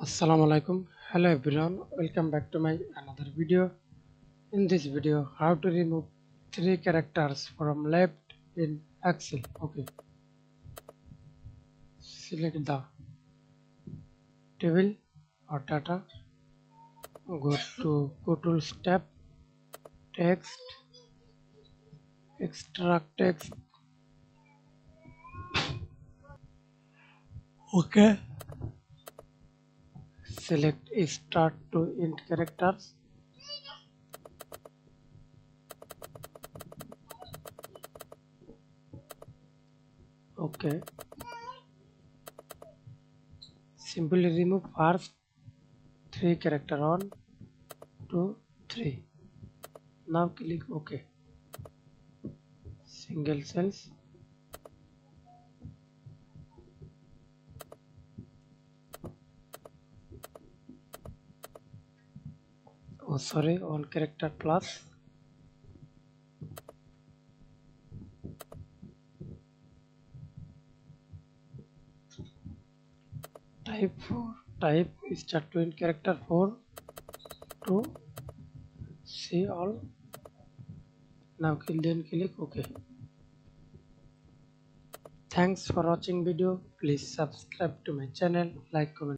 Assalamualaikum. Hello everyone, welcome back to my another video. In this video, how to remove three characters from left in Excel. Okay, select the table or data, go to tools tab, text, extract text. Okay, select start to end characters. Okay, simply remove first three character, 1 2 3. Now click OK. Single cells. Oh sorry, one character plus. Type 4, type start to end character 4 to see all. Now then click OK. Thanks for watching video. Please subscribe to my channel, like, comment.